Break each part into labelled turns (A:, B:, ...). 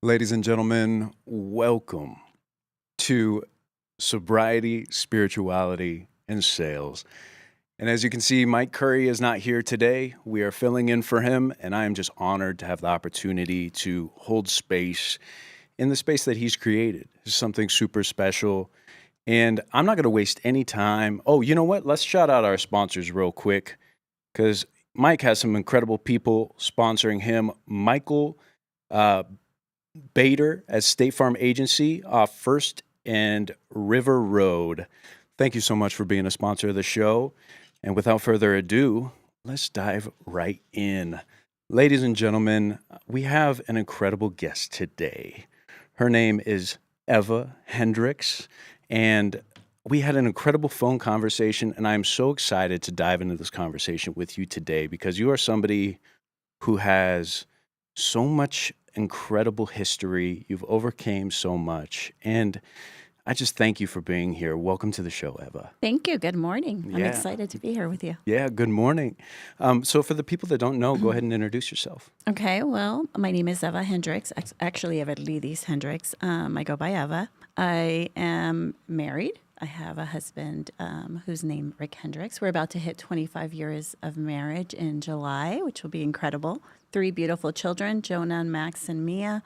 A: Ladies and gentlemen, welcome to Sobriety, Spirituality, and Sales. And as you can see, Mike Curry is not here today. We are filling in for him, and I am just honored to have the opportunity to hold space in the space that he's created. It's something super special, and I'm not going to waste any time. Oh, you know what? Let's shout out our sponsors real quick, because Mike has some incredible people sponsoring him. Michael Bader at State Farm Agency off First and River Road. Thank you so much for being a sponsor of the show. And without further ado, let's dive right in. Ladies and gentlemen, we have an incredible guest today. Her name is Eva Hendricks, and we had an incredible phone conversation, and I'm so excited to dive into this conversation with you today because you are somebody who has so much incredible history. You've overcame so much. And I just thank you for being here. Welcome to the show, Eva.
B: Thank you. Good morning. I'm
A: Yeah.
B: excited to be here with you.
A: Yeah, good morning. So for the people that don't know, go ahead and introduce yourself.
B: Okay, well, my name is Eva Hendricks, actually Eva Lidis Hendricks. I go by Eva. I am married. I have a husband who's named Rick Hendricks. We're about to hit 25 years of marriage in July, which will be incredible. 3 beautiful children, Jonah, Max, and Mia,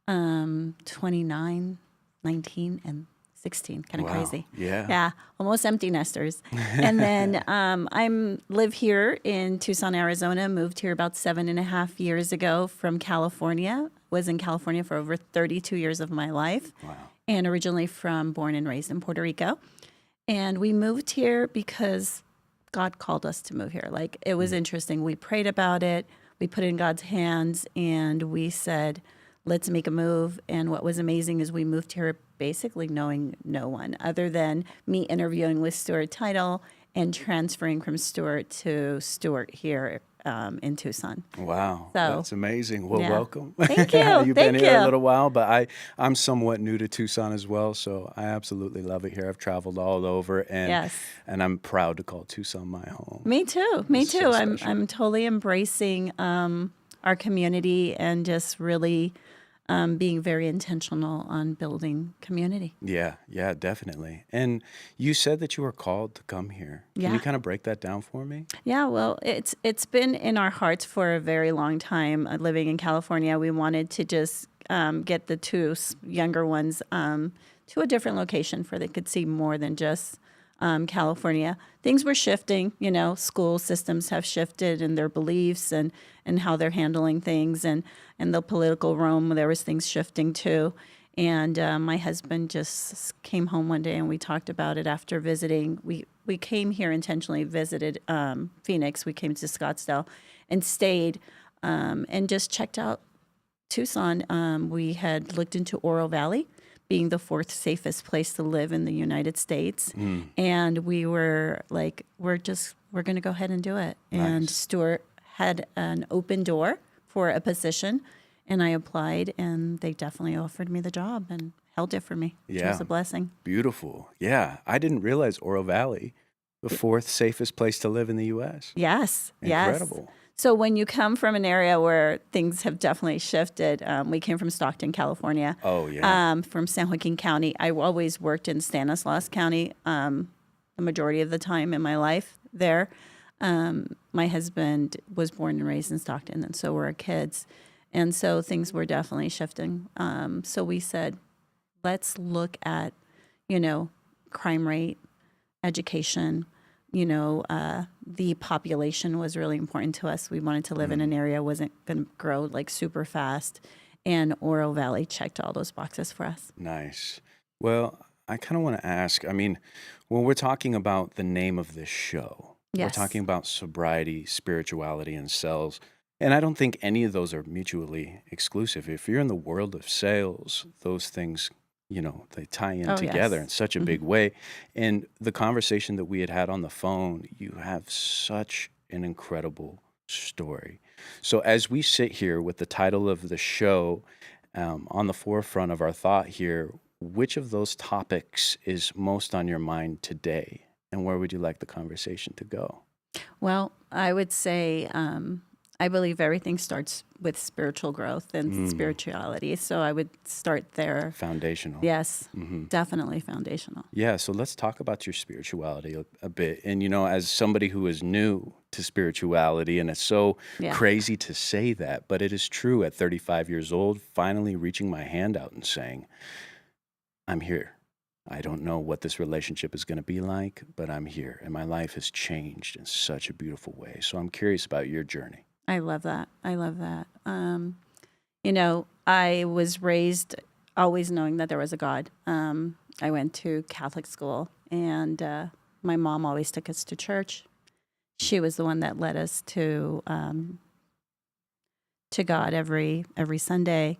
B: 29, 19, and 16. Kind of
A: Wow.
B: crazy.
A: Yeah.
B: Yeah, almost empty nesters. And then I'm live here in Tucson, Arizona. Moved here about 7.5 years ago from California. Was in California for over 32 years of my life.
A: Wow.
B: And originally born and raised in Puerto Rico. And we moved here because God called us to move here. Like, it was interesting. We prayed about it. We put it in God's hands, and we said, let's make a move. And what was amazing is we moved here basically knowing no one other than me interviewing with Stuart Title and transferring from Stuart to Stuart here in Tucson.
A: Wow.
B: So,
A: That's amazing. Well,
B: yeah.
A: welcome.
B: Thank you.
A: You've been
B: Thank
A: here a
B: you.
A: little while, but I'm somewhat new to Tucson as well, so I absolutely love it here. I've traveled all over, and
B: Yes.
A: and I'm proud to call Tucson my home.
B: Me too. Me
A: It's so
B: too.
A: special.
B: I'm totally embracing our community and just really being very intentional on building community.
A: Yeah, definitely. And you said that you were called to come here. Can you
B: Yeah.
A: kind of break that down for me?
B: Yeah, well, it's been in our hearts for a very long time. Living in California, we wanted to just get the younger ones to a different location where they could see more than just California. Things were shifting, school systems have shifted in their beliefs and how they're handling things, and the political realm, there was things shifting too. And my husband just came home one day and we talked about it after visiting. We came here intentionally, visited Phoenix. We came to Scottsdale and stayed and just checked out Tucson. We had looked into Oro Valley being the 4th safest place to live in the United States. And we were like, we're going to go ahead and do it. And
A: Nice.
B: Stuart had an open door for a position, and I applied, and they definitely offered me the job and held it for me, which
A: Yeah.
B: was a blessing.
A: Beautiful. Yeah, I didn't realize Oro Valley, the 4th safest place to live in the U.S.
B: Yes,
A: Incredible.
B: yes. So when you come from an area where things have definitely shifted, we came from Stockton, California.
A: Oh, yeah.
B: From San Joaquin County. I always worked in Stanislaus County the majority of the time in my life there. My husband was born and raised in Stockton, and so were our kids. And so things were definitely shifting. So we said, let's look at, crime rate, education. The population was really important to us. We wanted to live in an area wasn't going to grow like super fast. And Oro Valley checked all those boxes for us.
A: Nice. Well, I kind of want to ask, I mean, when we're talking about the name of this show, we're
B: Yes.
A: talking about sobriety, spirituality, and sales. And I don't think any of those are mutually exclusive. If you're in the world of sales, those things, they tie in
B: Oh,
A: together
B: yes.
A: in such a big way. And the conversation that we had on the phone, you have such an incredible story. So as we sit here with the title of the show on the forefront of our thought here, which of those topics is most on your mind today? And where would you like the conversation to go?
B: Well, I would say I believe everything starts with spiritual growth and spirituality. So I would start there.
A: Foundational.
B: Yes, definitely foundational.
A: Yeah, so let's talk about your spirituality a bit. And, as somebody who is new to spirituality, and it's so
B: Yeah.
A: crazy to say that, but it is true at 35 years old, finally reaching my hand out and saying, I'm here. I don't know what this relationship is going to be like, but I'm here. And my life has changed in such a beautiful way. So I'm curious about your journey.
B: I love that. I love that. I was raised always knowing that there was a God. I went to Catholic school, and my mom always took us to church. She was the one that led us to God every Sunday,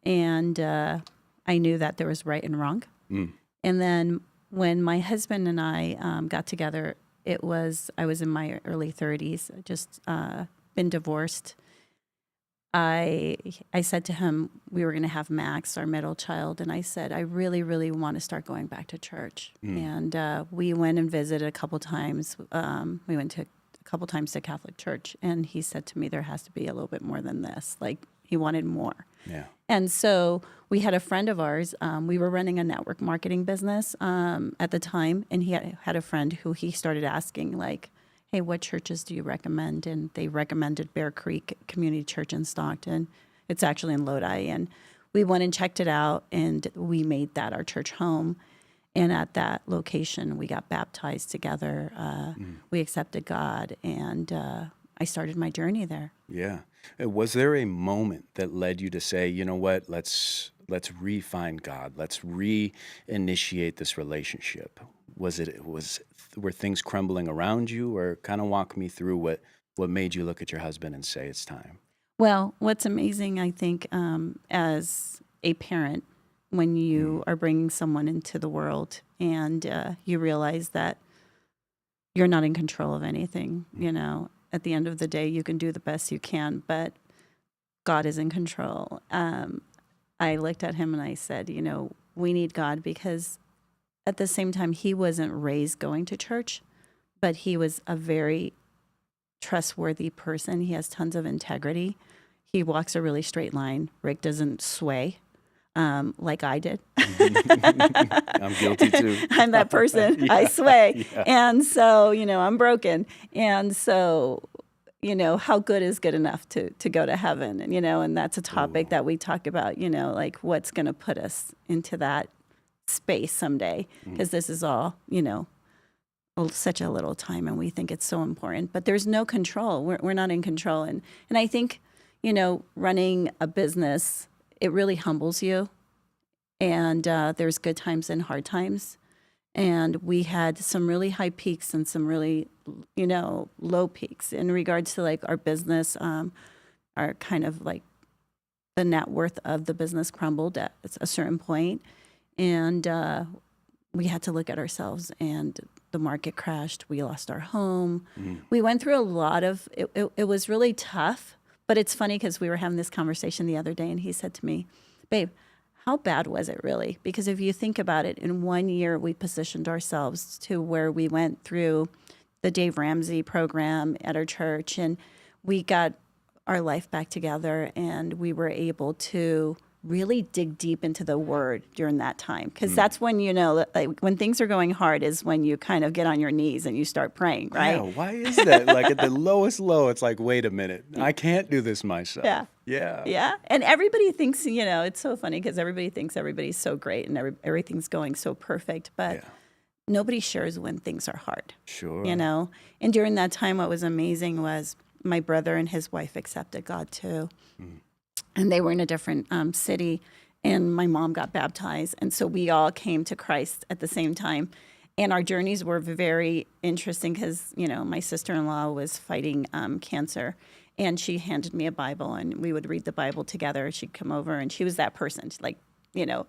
B: and I knew that there was right and wrong. And then when my husband and I got together, I was in my early 30s. I just been divorced. I said to him, we were going to have Max, our middle child, and I said, I really, really want to start going back to church. And we went and visited a couple times. We went to a couple times to Catholic church, and he said to me, there has to be a little bit more than this. Like, he wanted more.
A: Yeah.
B: And so we had a friend of ours. We were running a network marketing business at the time, and he had a friend who he started asking, like, hey, what churches do you recommend? And they recommended Bear Creek Community Church in Stockton. It's actually in Lodi. And we went and checked it out, and we made that our church home. And at that location, we got baptized together. We accepted God, and I started my journey there.
A: Yeah. Was there a moment that led you to say, you know what, let's re-find God. Let's reinitiate this relationship. Were things crumbling around you, or kind of walk me through what made you look at your husband and say it's time?
B: Well, what's amazing, I think, as a parent, when you are bringing someone into the world and you realize that you're not in control of anything, at the end of the day, you can do the best you can, but God is in control. I looked at him and I said, we need God, because at the same time, he wasn't raised going to church, but he was a very trustworthy person. He has tons of integrity. He walks a really straight line. Rick doesn't sway like I did.
A: I'm guilty too.
B: I'm that person.
A: Yeah.
B: I sway.
A: Yeah.
B: And so, I'm broken. And so, how good is good enough to go to heaven? And that's a topic that we talk about, like what's going to put us into that space someday, because this is all, such a little time, and we think it's so important, but there's no control. We're not in control. And I think, running a business, it really humbles you. And there's good times and hard times. And we had some really high peaks and some really, low peaks in regards to like our business, our kind of like the net worth of the business crumbled at a certain point. And we had to look at ourselves, and the market crashed. We lost our home. We went through a lot of, it was really tough, but it's funny because we were having this conversation the other day, and he said to me, babe, how bad was it really? Because if you think about it, in 1 year, we positioned ourselves to where we went through the Dave Ramsey program at our church, and we got our life back together, and we were able to really dig deep into the word during that time. Because that's when, like when things are going hard is when you kind of get on your knees and you start praying, right?
A: Yeah, why is that? Like at the lowest low, it's like, wait a minute, I can't do this myself.
B: Yeah.
A: Yeah.
B: Yeah. And everybody thinks, it's so funny because everybody thinks everybody's so great and everything's going so perfect, but nobody shares when things are hard.
A: Sure.
B: And during that time, what was amazing was my brother and his wife accepted God too. And they were in a different city, and my mom got baptized. And so we all came to Christ at the same time. And our journeys were very interesting because, my sister-in-law was fighting cancer, and she handed me a Bible, and we would read the Bible together. She'd come over, and she was that person. She'd like,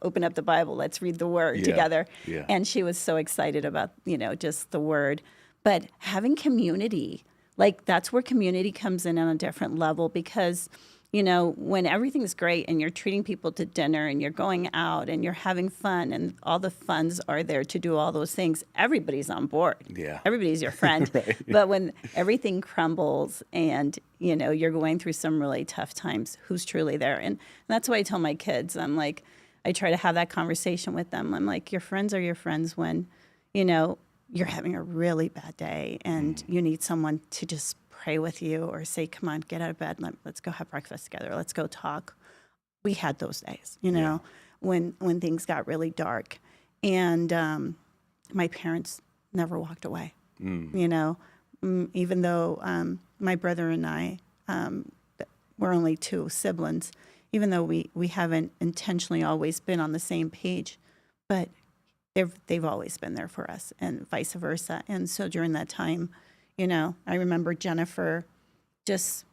B: open up the Bible, let's read the word together.
A: Yeah.
B: And she was so excited about, just the word. But having community, like that's where community comes in on a different level, because when everything's great and you're treating people to dinner and you're going out and you're having fun and all the funds are there to do all those things, everybody's on board.
A: Yeah.
B: Everybody's your friend.
A: Right.
B: But when everything crumbles and, you're going through some really tough times, who's truly there? And that's why I tell my kids, I'm like, I try to have that conversation with them. I'm like, your friends are your friends when, you're having a really bad day and you need someone to just pray with you or say, come on, get out of bed. Let's go have breakfast together. Let's go talk. We had those days, when things got really dark. And my parents never walked away, even though my brother and I, we're only two siblings, even though we haven't intentionally always been on the same page, but they've always been there for us and vice versa. And so during that time, I remember Jennifer just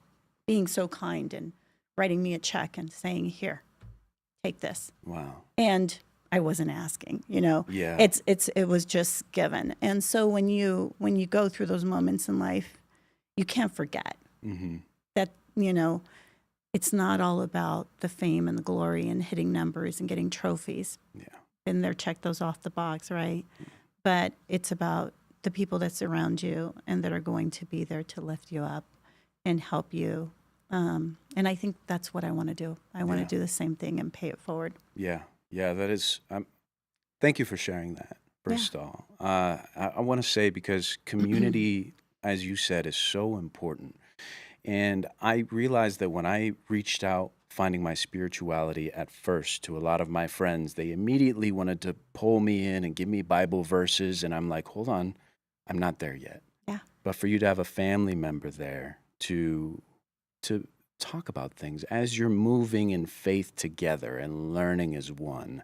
B: being so kind and writing me a check and saying, here, take this.
A: Wow.
B: And I wasn't asking,
A: Yeah.
B: it was just given. And so when you go through those moments in life, you can't forget that, it's not all about the fame and the glory and hitting numbers and getting trophies.
A: Yeah.
B: Been there, check those off the box, right? But it's about the people that surround you and that are going to be there to lift you up and help you. And I think that's what I want to do. I want to do the same thing and pay it forward.
A: Yeah. Yeah. That is, thank you for sharing that, first of all. I want to say, because community, as you said, is so important. And I realized that when I reached out, finding my spirituality at first to a lot of my friends, they immediately wanted to pull me in and give me Bible verses. And I'm like, hold on, I'm not there yet.
B: Yeah.
A: But for you to have a family member there to talk about things as you're moving in faith together and learning as one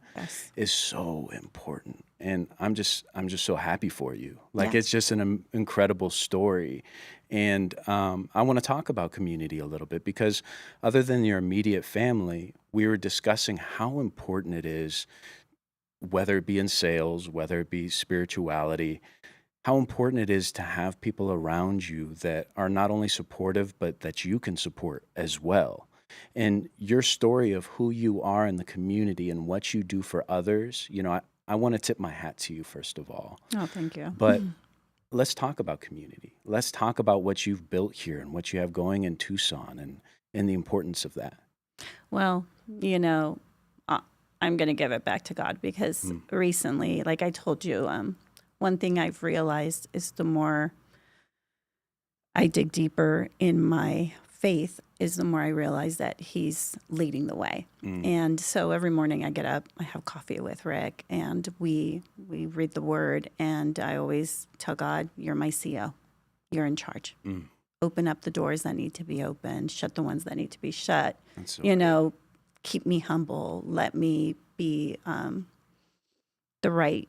A: is so important. And I'm just so happy for you. Like, it's just an incredible story. And I want to talk about community a little bit, because other than your immediate family, we were discussing how important it is, whether it be in sales, whether it be spirituality, how important it is to have people around you that are not only supportive, but that you can support as well. And your story of who you are in the community and what you do for others, I want to tip my hat to you, first of all.
B: Oh, thank you.
A: But let's talk about community. Let's talk about what you've built here and what you have going in Tucson and the importance of that.
B: Well, I'm going to give it back to God, because recently, like I told you, one thing I've realized is the more I dig deeper in my faith, is the more I realize that He's leading the way. And so every morning I get up, I have coffee with Rick, and we read the Word, and I always tell God, you're my CEO. You're in charge. Open up the doors that need to be opened, shut the ones that need to be shut.
A: That's so
B: Keep me humble. Let me be the right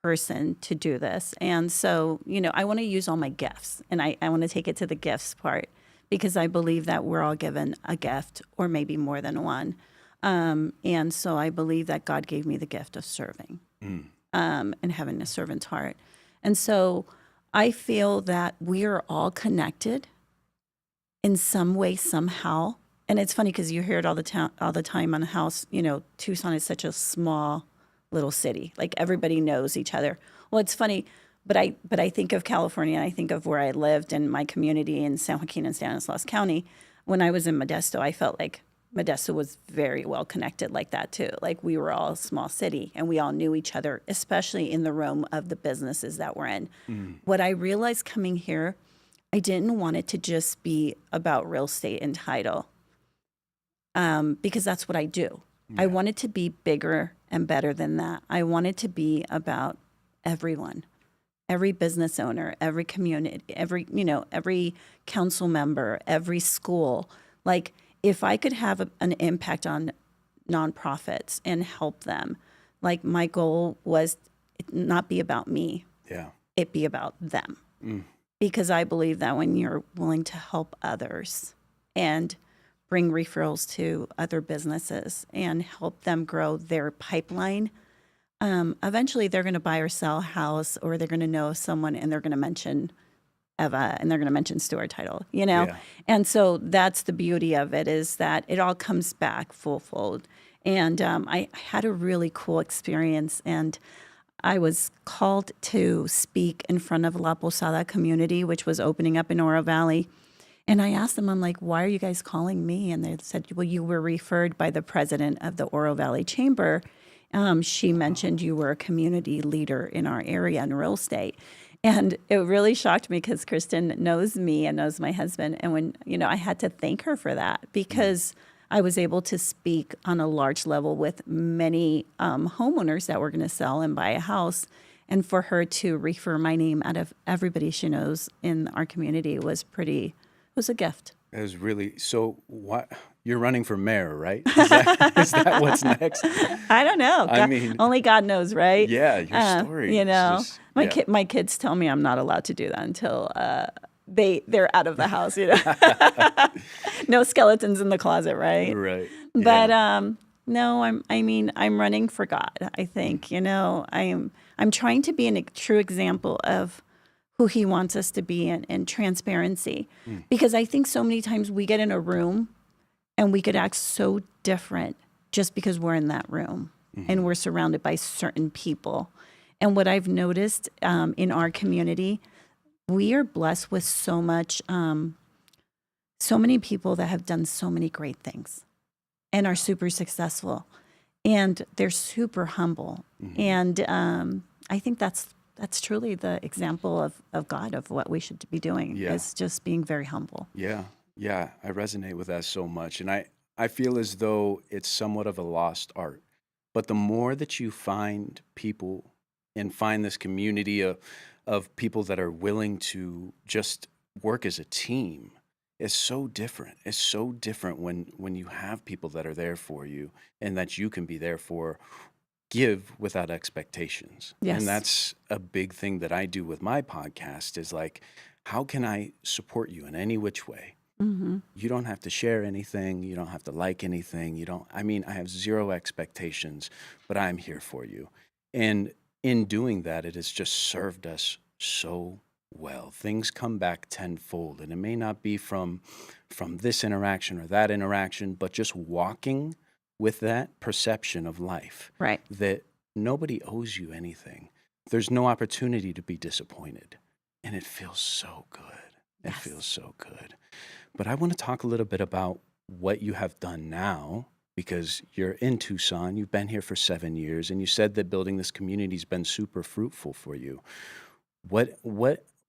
B: person to do this. And so, I want to use all my gifts, and I want to take it to the gifts part, because I believe that we're all given a gift, or maybe more than one. And so I believe that God gave me the gift of serving and having a servant's heart. And so I feel that we are all connected in some way, somehow. And it's funny because you hear it all the time on the house. Tucson is such a small little city. Like, everybody knows each other. Well, it's funny, but I think of California, and I think of where I lived and my community in San Joaquin and Stanislaus County. When I was in Modesto, I felt like Modesto was very well connected like that too. Like, we were all a small city and we all knew each other, especially in the realm of the businesses that we're in. What I realized coming here, I didn't want it to just be about real estate and title, because that's what I do. I want it to be bigger and better than that. I want it to be about everyone, every business owner, every community, every council member, every school. Like, if I could have an impact on nonprofits and help them, like, my goal was it not be about me.
A: Yeah.
B: It be about them. Because I believe that when you're willing to help others and bring referrals to other businesses and help them grow their pipeline, eventually they're going to buy or sell a house, or they're going to know someone and they're going to mention Eva, and they're going to mention Stuart title, you know?
A: Yeah.
B: And so that's the beauty of it, is that it all comes back full fold. And I had a really cool experience, and I was called to speak in front of La Posada community, which was opening up in Oro Valley. And I asked them, I'm like, why are you guys calling me? And they said, well, you were referred by the president of the Oro Valley Chamber. She mentioned you were a community leader in our area in real estate. And it really shocked me because Kristen knows me and knows my husband. And when, I had to thank her for that, because I was able to speak on a large level with many homeowners that were going to sell and buy a house. And for her to refer my name out of everybody she knows in our community was a gift.
A: It was really, so what, you're running for mayor, right? Is that what's next?
B: I don't know.
A: I mean,
B: only God knows, right?
A: Yeah, your story.
B: My kids tell me I'm not allowed to do that until they're out of the house. No skeletons in the closet, right?
A: Right.
B: But no, I'm running for God. I think I'm trying to be a true example of who He wants us to be in transparency, because I think so many times we get in a room and we could act so different just because we're in that room and we're surrounded by certain people. And what I've noticed in our community, we are blessed with so many people that have done so many great things and are super successful, and they're super humble. And I think that's truly the example of God, of what we should be doing, is just being very humble.
A: Yeah. I resonate with that so much. And I feel as though it's somewhat of a lost art. But the more that you find people and find this community of people that are willing to just work as a team, it's so different. It's so different when you have people that are there for you and that you can be there for. Give without expectations.
B: Yes.
A: And that's a big thing that I do with my podcast, is like, how can I support you in any which way? You don't have to share anything. You don't have to like anything. I have zero expectations, but I'm here for you. And in doing that, it has just served us so well. Things come back tenfold, and it may not be from this interaction or that interaction, but just walking with that perception of life,
B: Right.
A: that nobody owes you anything. There's no opportunity to be disappointed. And it feels so good. It feels so good. But I want to talk a little bit about what you have done now, because you're in Tucson. You've been here for 7 years, and you said that building this community has been super fruitful for you. What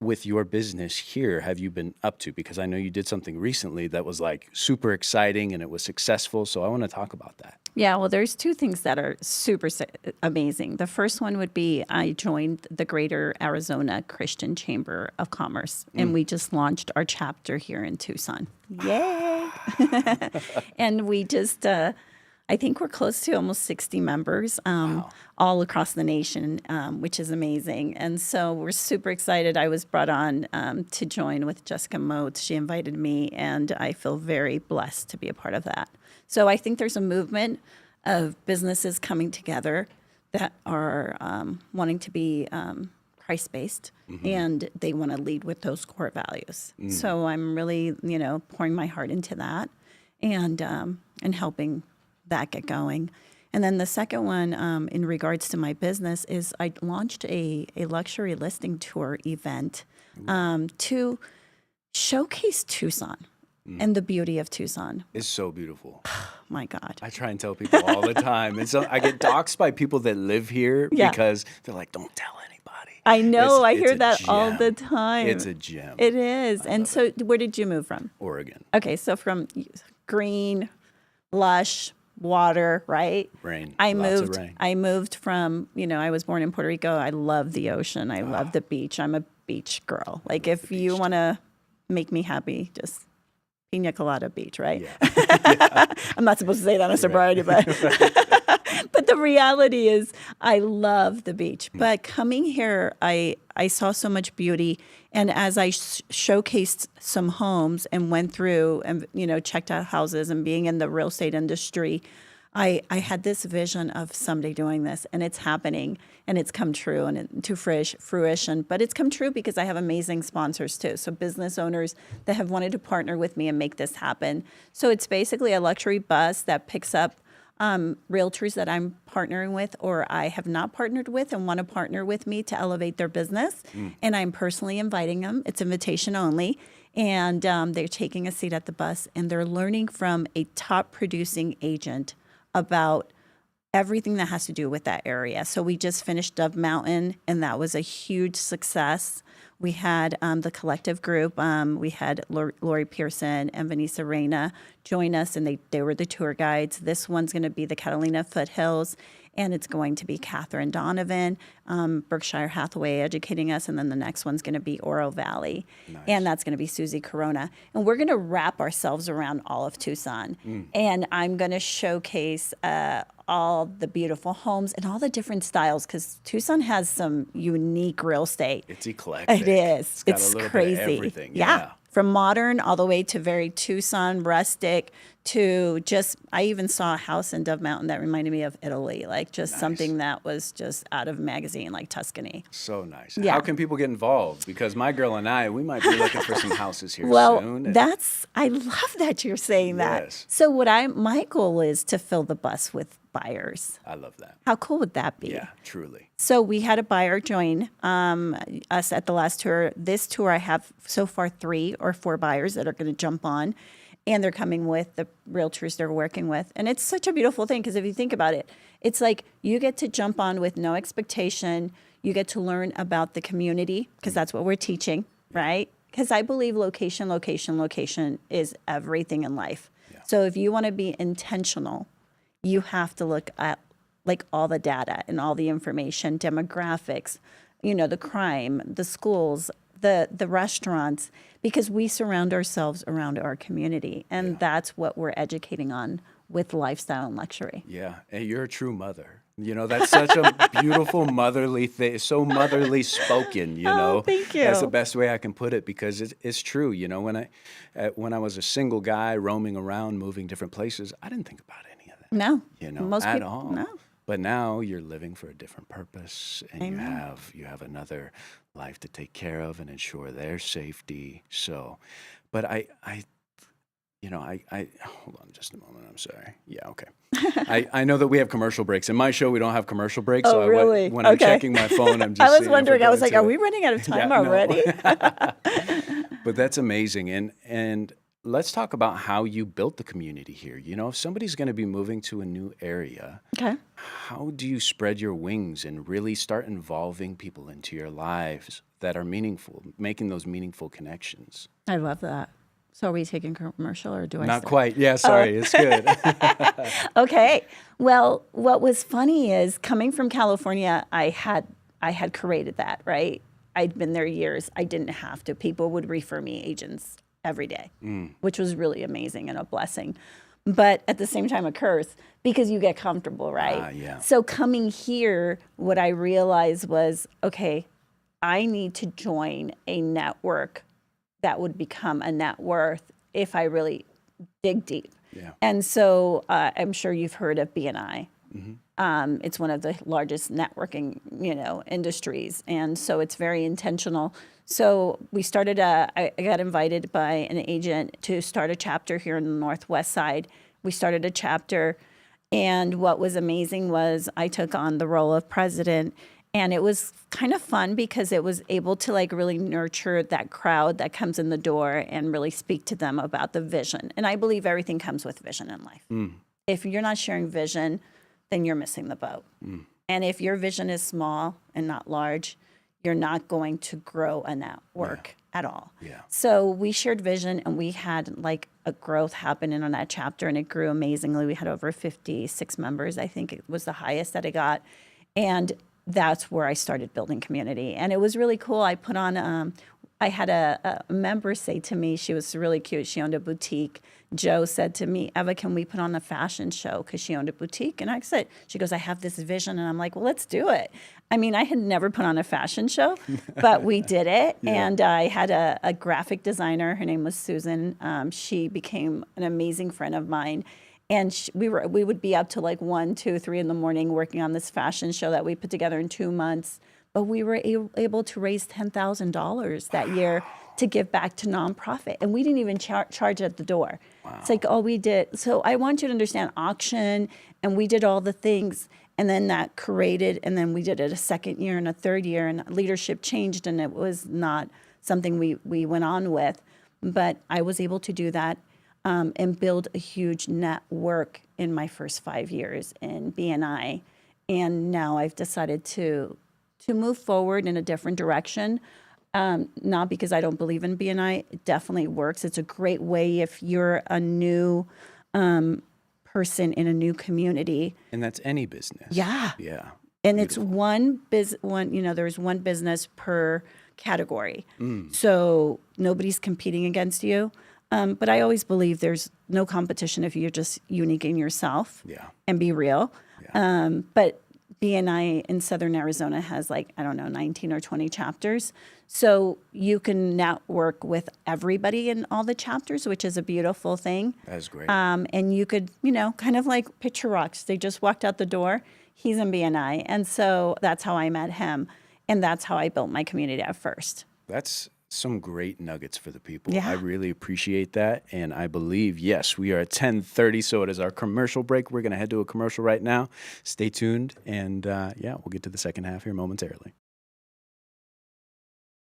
A: with your business here have you been up to? Because I know you did something recently that was like super exciting and it was successful. So I want to talk about that.
B: Yeah, well, there's two things that are super amazing. The first one would be I joined the Greater Arizona Christian Chamber of Commerce, and we just launched our chapter here in Tucson. Yay! And we just, I think we're close to almost 60 members all across the nation, which is amazing. And so we're super excited. I was brought on to join with Jessica Motes. She invited me, and I feel very blessed to be a part of that. So I think there's a movement of businesses coming together that are wanting to be Christ-based, and they want to lead with those core values. So I'm really, pouring my heart into that and helping that get going. And then the second one, in regards to my business, is I launched a luxury listing tour event to showcase Tucson. And the beauty of Tucson.
A: It's so beautiful.
B: My God.
A: I try and tell people all the time. And so I get doxxed by people that live here because they're like, don't tell anybody.
B: I know. I hear that all the time.
A: It's a gem.
B: It is. And so where did you move from?
A: Oregon.
B: Okay. So from green, lush, water, right?
A: Rain.
B: I
A: Lots of rain.
B: moved from, I was born in Puerto Rico. I love the ocean. I love the beach. I'm a beach girl. Like if you want to make me happy, just Pina Colada Beach, right? Yeah. I'm not supposed to say that on Sobriety, but but the reality is I love the beach. But coming here, I saw so much beauty. And as I showcased some homes and went through and, checked out houses and being in the real estate industry, I had this vision of someday doing this, and it's happening, and it's come true, and to fruition. But it's come true because I have amazing sponsors too. So business owners that have wanted to partner with me and make this happen. So it's basically a luxury bus that picks up realtors that I'm partnering with or I have not partnered with and want to partner with me to elevate their business. And I'm personally inviting them. It's invitation only. And they're taking a seat at the bus and they're learning from a top producing agent about everything that has to do with that area. So we just finished Dove Mountain, and that was a huge success. We had the collective group. We had Lori Pearson and Vanessa Reyna join us, and they were the tour guides. This one's going to be the Catalina Foothills, and it's going to be Catherine Donovan, Berkshire Hathaway educating us, and then the next one's going to be Oro Valley, and that's going to be Susie Corona. And we're going to wrap ourselves around all of Tucson, and I'm going to showcase all the beautiful homes and all the different styles because Tucson has some unique real estate.
A: It's eclectic.
B: It is.
A: Got
B: It's
A: a little
B: crazy.
A: bit of everything.
B: Yeah. From modern all the way to very Tucson, rustic, to just, I even saw a house in Dove Mountain that reminded me of Italy, like just something that was just out of a magazine, like Tuscany.
A: So nice.
B: Yeah.
A: How can people get involved? Because my girl and I, we might be looking for some houses here
B: Well,
A: soon.
B: I love that you're saying that.
A: Yes.
B: So my goal is to fill the bus with buyers.
A: I love that.
B: How cool would that be?
A: Yeah, truly.
B: So we had a buyer join us at the last tour. This tour, I have so far 3 or 4 buyers that are going to jump on, and they're coming with the realtors they're working with. And it's such a beautiful thing because if you think about it, it's like you get to jump on with no expectation. You get to learn about the community because that's what we're teaching, right? Because I believe location is everything in life.
A: Yeah.
B: So if you want to be intentional, you have to look at like all the data and all the information, demographics, the crime, the schools, the restaurants, because we surround ourselves around our community. And that's what we're educating on with lifestyle and luxury.
A: Yeah. And you're a true mother. That's such a beautiful motherly thing. So motherly spoken,
B: Oh, thank you.
A: That's the best way I can put it because it's true. When I was a single guy roaming around, moving different places, I didn't think about any of that.
B: No.
A: Most at
B: people,
A: all.
B: No.
A: But now you're living for a different purpose, and
B: Amen.
A: you have another life to take care of and ensure their safety. So, but I hold on just a moment. I'm sorry. Yeah, okay. I know that we have commercial breaks. In my show, we don't have commercial breaks.
B: Oh,
A: so
B: really?
A: when I'm
B: Okay.
A: checking my phone, I'm just
B: I was
A: seeing if
B: wondering,
A: we're
B: I was
A: going
B: like,
A: to
B: are we
A: it.
B: running out of time
A: Yeah, no.
B: already?
A: But that's amazing. And let's talk about how you built the community here. If somebody's going to be moving to a new area,
B: Okay.
A: how do you spread your wings and really start involving people into your lives that are meaningful, making those meaningful connections?
B: I love that. So are we taking commercial or do I
A: Not
B: start?
A: quite. Yeah, sorry. It's good.
B: Okay. Well, what was funny is coming from California, I had created that, right? I'd been there years. I didn't have to. People would refer me agents every day, which was really amazing and a blessing. But at the same time, a curse because you get comfortable, right?
A: Yeah.
B: So coming here, what I realized was, okay, I need to join a network that would become a net worth if I really dig deep.
A: Yeah.
B: And so I'm sure you've heard of BNI.
A: Mm-hmm.
B: It's one of the largest networking, industries. And so it's very intentional. So we started I got invited by an agent to start a chapter here in the Northwest side. We started a chapter. And what was amazing was I took on the role of president. And it was kind of fun because it was able to really nurture that crowd that comes in the door and really speak to them about the vision. And I believe everything comes with vision in life. If you're not sharing vision, then you're missing the boat. And if your vision is small and not large, you're not going to grow a network at all.
A: Yeah.
B: So we shared vision and we had a growth happen in on that chapter and it grew amazingly. We had over 56 members. I think it was the highest that I got. And that's where I started building community. And it was really cool. I put on, I had a member say to me, she was really cute. She owned a boutique. Joe said to me, Eva, can we put on a fashion show? Because she owned a boutique. And I said, she goes, I have this vision. And I'm like, well, let's do it. I mean, I had never put on a fashion show, but we did it.
A: Yeah.
B: And I had a graphic designer. Her name was Susan. She became an amazing friend of mine. And we would be up to like 1, 2, 3 in the morning working on this fashion show that we put together in 2 months. But we were able to raise $10,000 that year to give back to nonprofit. And we didn't even charge at the door. Wow. It's like all we did. So I want you to understand auction, and we did all the things. And then that created, and then we did it a second year and a third year, and leadership changed, and it was not something we went on with. But I was able to do that and build a huge network in my first 5 years in BNI. And now I've decided to move forward in a different direction. Not because I don't believe in BNI. It definitely works. It's a great way if you're a new person in a new community.
A: And that's any business.
B: Yeah.
A: Yeah.
B: And it's there's one business per category. So nobody's competing against you. But I always believe there's no competition if you're just unique in yourself and be real. Yeah. But BNI in Southern Arizona has 19 or 20 chapters. So you can network with everybody in all the chapters, which is a beautiful thing.
A: That's great.
B: And you could, kind of like Picture Rocks. They just walked out the door. He's in BNI. And so that's how I met him. And that's how I built my community at first.
A: That's some great nuggets for the people.
B: Yeah.
A: I really appreciate that. And I believe, yes, we are at 10:30, so it is our commercial break. We're going to head to a commercial right now. Stay tuned. And we'll get to the second half here momentarily.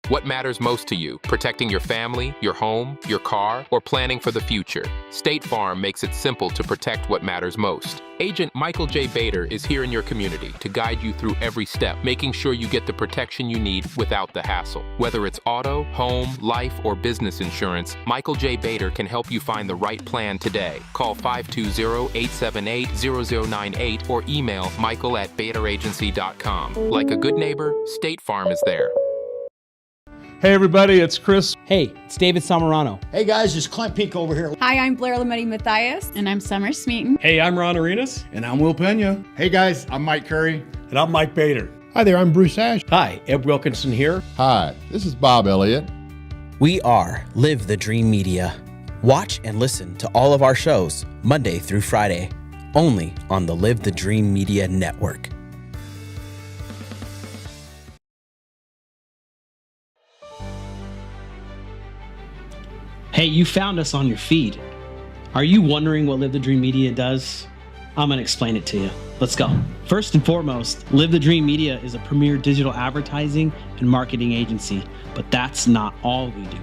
C: What matters most to you? Protecting your family, your home, your car, or planning for the future? State Farm makes it simple to protect what matters most. Agent Michael J. Bader is here in your community to guide you through every step, making sure you get the protection you need without the hassle. Whether it's auto, home, life, or business insurance, Michael J. Bader can help you find the right plan today. Call 520-878-0098 or email michael@baderagency.com. Like a good neighbor, State Farm is there.
D: Hey everybody, it's Chris.
E: Hey, it's David Samarano.
F: Hey guys, it's Clint Peak over here.
G: Hi, I'm Blair Lametti Mathias.
H: And I'm Summer Smeaton.
D: Hey, I'm Ron Arenas.
I: And I'm Will Pena.
J: Hey guys, I'm Mike Curry.
K: And I'm Mike Bader.
L: Hi there, I'm Bruce Ash.
M: Hi, Ed Wilkinson here.
N: Hi, this is Bob Elliott.
O: We are Live the Dream Media. Watch and listen to all of our shows Monday through Friday, only on the Live the Dream Media Network.
E: Hey, you found us on your feed. Are you wondering what Live the Dream Media does? I'm going to explain it to you. Let's go. First and foremost, Live the Dream Media is a premier digital advertising and marketing agency, but that's not all we do.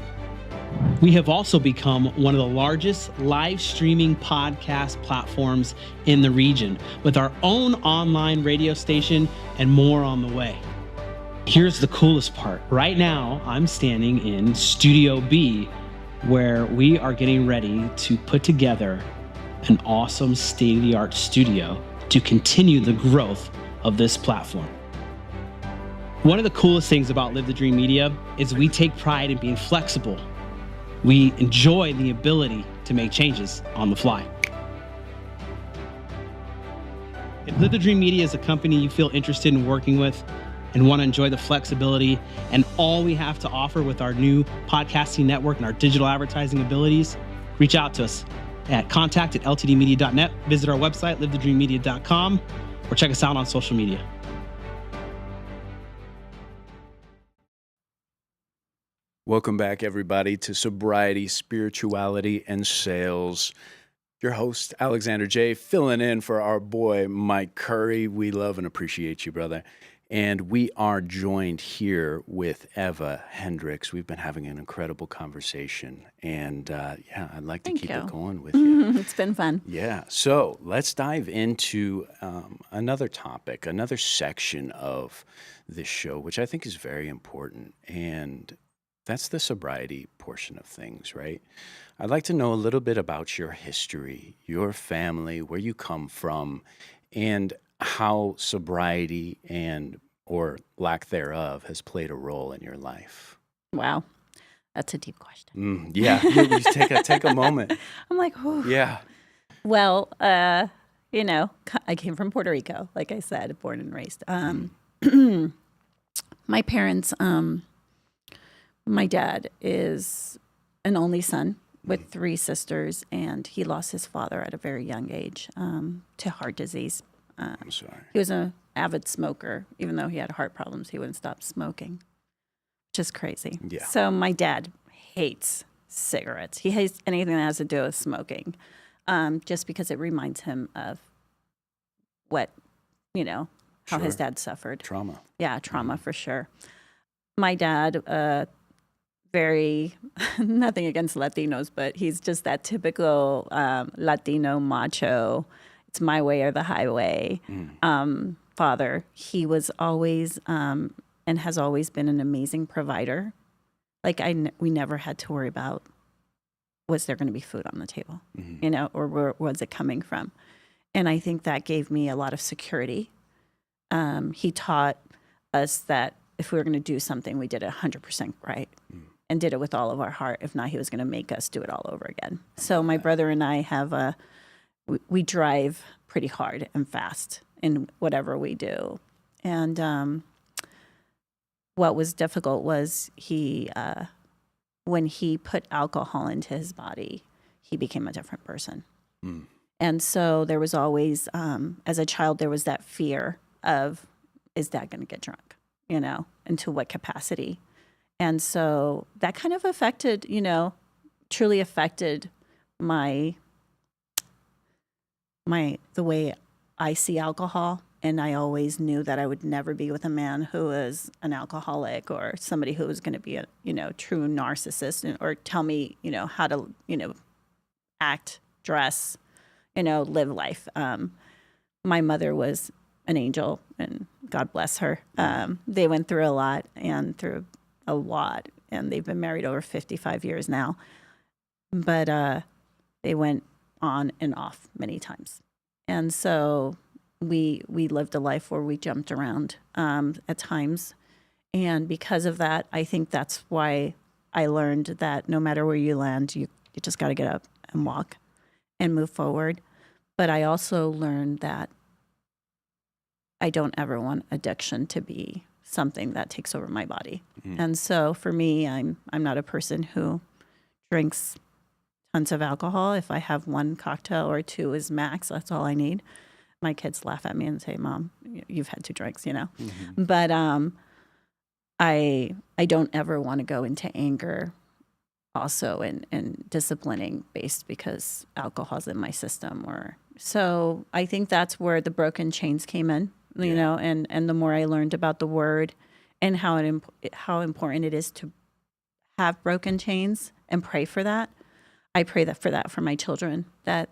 E: We have also become one of the largest live streaming podcast platforms in the region, with our own online radio station and more on the way. Here's the coolest part. Right now, I'm standing in Studio B, where we are getting ready to put together an awesome state-of-the-art studio to continue the growth of this platform. One of the coolest things about Live the Dream Media is we take pride in being flexible. We enjoy the ability to make changes on the fly. If Live the Dream Media is a company you feel interested in working with and want to enjoy the flexibility and all we have to offer with our new podcasting network and our digital advertising abilities, reach out to us at contact@ltdmedia.net. Visit our website, livethedreammedia.com, or check us out on social media.
A: Welcome back, everybody, to Sobriety, Spirituality, and Sales. Your host, Alexander J., filling in for our boy, Mike Curry. We love and appreciate you, brother. And we are joined here with Eva Hendricks. We've been having an incredible conversation. And I'd like to keep it going with you.
B: It's been fun.
A: Yeah. So let's dive into another topic, another section of this show, which I think is very important. And that's the sobriety portion of things, right? I'd like to know a little bit about your history, your family, where you come from, and how sobriety and or lack thereof has played a role in your life.
B: Wow. That's a deep question.
A: Yeah. You take a moment.
B: I'm like, oh.
A: Yeah.
B: Well, I came from Puerto Rico, like I said, born and raised. My parents, my dad is an only son. with 3 sisters, and he lost his father at a very young age to heart disease.
A: I'm sorry.
B: He was an avid smoker. Even though he had heart problems, he wouldn't stop smoking, which is crazy.
A: Yeah.
B: So my dad hates cigarettes. He hates anything that has to do with smoking, just because it reminds him of what, how his
A: Sure.
B: dad suffered.
A: Trauma.
B: Yeah, trauma for sure. My dad, very, nothing against Latinos, but he's just that typical Latino macho. It's my way or the highway father. He was always and has always been an amazing provider. Like we never had to worry about, was there going to be food on the table, or where was it coming from? And I think that gave me a lot of security. He taught us that if we were going to do something, we did it 100% right and did it with all of our heart. If not, he was going to make us do it all over again. So my brother and I have we drive pretty hard and fast in whatever we do. And what was difficult was when he put alcohol into his body, he became a different person. And so there was always, as a child, there was that fear of, is Dad going to get drunk, and to what capacity? And so that kind of affected, truly affected the way I see alcohol. And I always knew that I would never be with a man who was an alcoholic or somebody who was going to be a, true narcissist or tell me, how to, act, dress, live life. My mother was an angel, and God bless her. They went through a lot, and they've been married over 55 years now. But they went on and off many times. And so we lived a life where we jumped around at times. And because of that, I think that's why I learned that no matter where you land, you just got to get up and walk and move forward. But I also learned that I don't ever want addiction to be something that takes over my body. And so for me, I'm not a person who drinks tons of alcohol. If I have 1 cocktail or 2 is max, that's all I need. My kids laugh at me and say, "Mom, you've had 2 drinks," But I don't ever want to go into anger also and disciplining based because alcohol's in my system. So I think that's where the broken chains came in, and the more I learned about the word and how important it is to have broken chains and pray for that. I pray for my children, that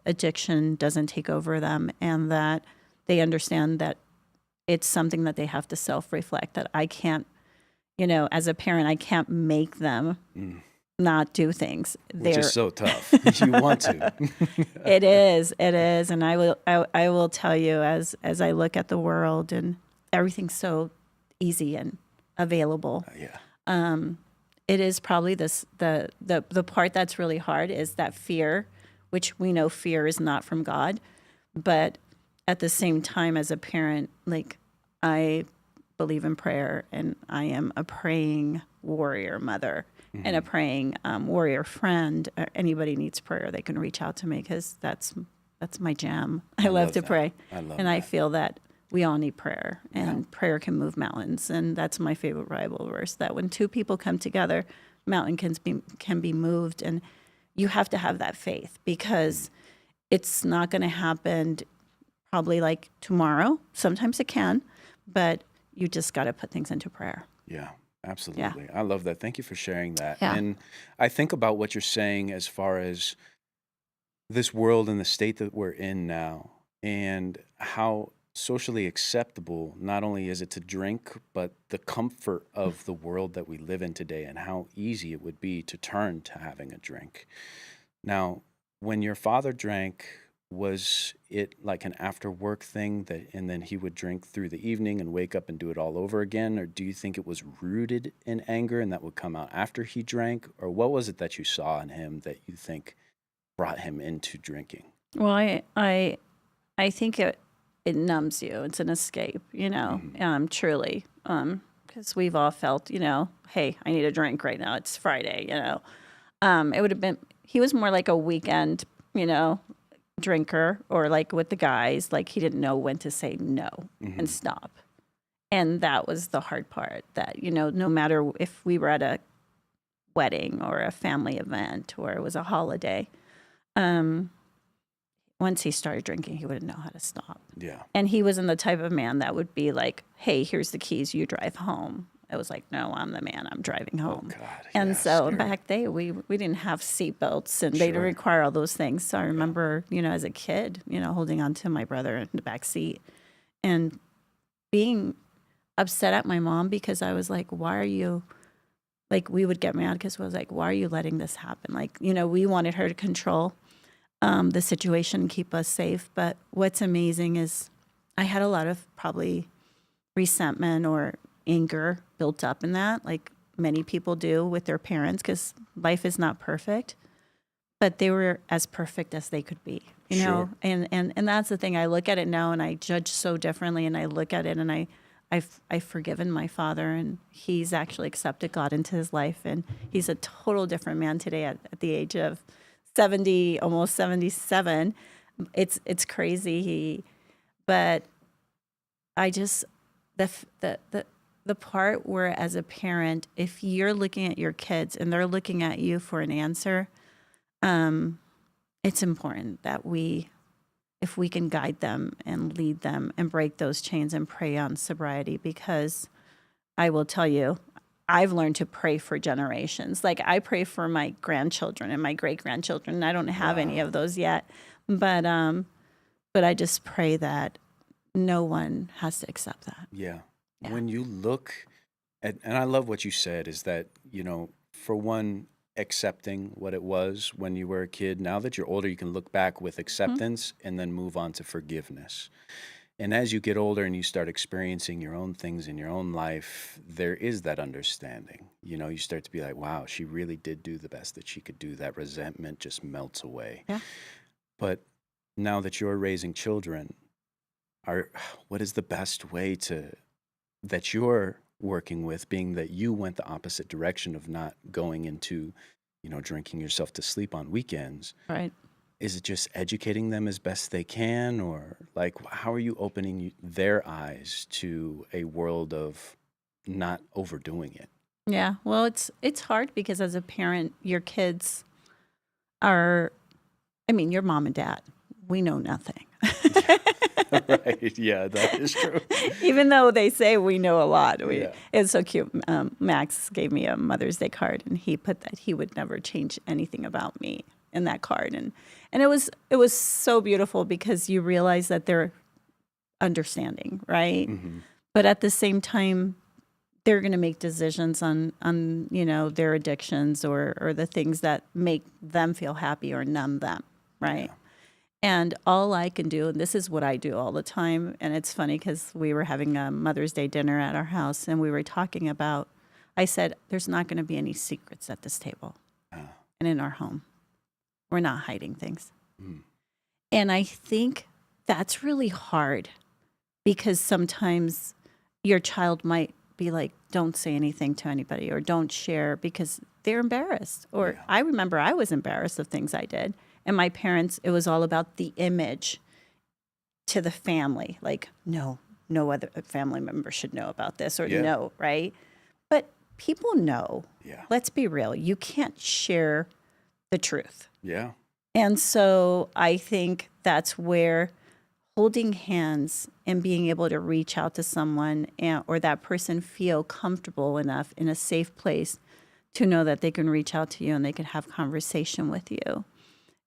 B: addiction doesn't take over them, and that they understand that it's something that they have to self-reflect, that I can't, as a parent, I can't make them not do things.
A: Which is so tough. You want to.
B: It is. And I will tell you, as I look at the world and everything's so easy and available. It is probably the part that's really hard is that fear, which we know fear is not from God. But at the same time, as a parent, like, I believe in prayer, and I am a praying warrior mother and a praying warrior friend. Anybody needs prayer, they can reach out to me, because that's my jam. I love to pray. I feel that we all need prayer, and prayer can move mountains. And that's my favorite Bible verse, that when 2 people come together, mountain can be moved. And you have to have that faith, because it's not going to happen probably like tomorrow. Sometimes it can, but you just got to put things into prayer.
A: Yeah, absolutely. I love that. Thank you for sharing that.
B: Yeah.
A: And I think about what you're saying as far as this world and the state that we're in now, and how socially acceptable not only is it to drink, but the comfort of the world that we live in today, and how easy it would be to turn to having a drink. Now, when your father drank, was it like an after work thing and then he would drink through the evening and wake up and do it all over again? Or do you think it was rooted in anger and that would come out after he drank? Or what was it that you saw in him that you think brought him into drinking?
B: Well, I think it numbs you. It's an escape, truly. Because we've all felt, hey, I need a drink right now. It's Friday, It would have been, he was more like a weekend, drinker, or like with the guys, like he didn't know when to say no and stop. And that was the hard part, that, no matter if we were at a wedding or a family event or it was a holiday, once he started drinking, he wouldn't know how to stop.
A: Yeah.
B: And he wasn't the type of man that would be like, hey, here's the keys, you drive home. It was like, no, I'm the man, I'm driving home.
A: Oh, God.
B: And
A: yeah,
B: so
A: scary.
B: back then, we didn't have seatbelts, and they didn't
A: Sure.
B: require all those things. So I remember, as a kid, holding on to my brother in the back seat and being upset at my mom because I was like, why are you, like, we would get mad because I was like, why are you letting this happen? Like, we wanted her to control the situation and keep us safe. But what's amazing is I had a lot of probably resentment or anger built up in that, like many people do with their parents, because life is not perfect, but they were as perfect as they could be,
A: Sure.
B: and that's the thing. I look at it now and I judge so differently, and I look at it and I've forgiven my father, and he's actually accepted God into his life, and he's a total different man today at the age of 70, almost 77. It's crazy. But I just, the part where, as a parent, if you're looking at your kids and they're looking at you for an answer, it's important that if we can guide them and lead them and break those chains and pray on sobriety, because I will tell you, I've learned to pray for generations. Like, I pray for my grandchildren and my great grandchildren. I don't have any of those yet, but I just pray that no one has to accept that.
A: Yeah.
B: Yeah.
A: When you look at, and I love what you said, is that, for one, accepting what it was when you were a kid. Now that you're older, you can look back with acceptance and then move on to forgiveness. And as you get older and you start experiencing your own things in your own life, there is that understanding. You start to be like, wow, she really did do the best that she could do. That resentment just melts away.
B: Yeah.
A: But now that you're raising children, what is the best way that you're working with, being that you went the opposite direction of not going into, drinking yourself to sleep on weekends?
B: Right.
A: Is it just educating them as best they can, or like, how are you opening their eyes to a world of not overdoing it?
B: Yeah. Well, it's hard because as a parent, your kids are, your mom and dad, we know nothing.
A: Right. Yeah, that is true.
B: Even though they say we know a lot.
A: Yeah.
B: It's so cute. Max gave me a Mother's Day card, and he put that he would never change anything about me in that card. And it was so beautiful because you realize that they're understanding, right?
A: Mm-hmm.
B: But at the same time, they're going to make decisions on their addictions or the things that make them feel happy or numb them, right?
A: Yeah.
B: And all I can do, and this is what I do all the time, and it's funny because we were having a Mother's Day dinner at our house, and we were talking about, I said, there's not going to be any secrets at this table and in our home. We're not hiding things.
A: Mm.
B: And I think that's really hard because sometimes your child might be like, don't say anything to anybody or don't share because they're embarrassed. Or I remember I was embarrassed of things I did. And my parents, it was all about the image to the family. Like, no other family member should know about this or no, right? But people know.
A: Yeah.
B: Let's be real. You can't share the truth.
A: Yeah.
B: And so I think that's where holding hands and being able to reach out to someone or that person feel comfortable enough in a safe place to know that they can reach out to you and they can have conversation with you.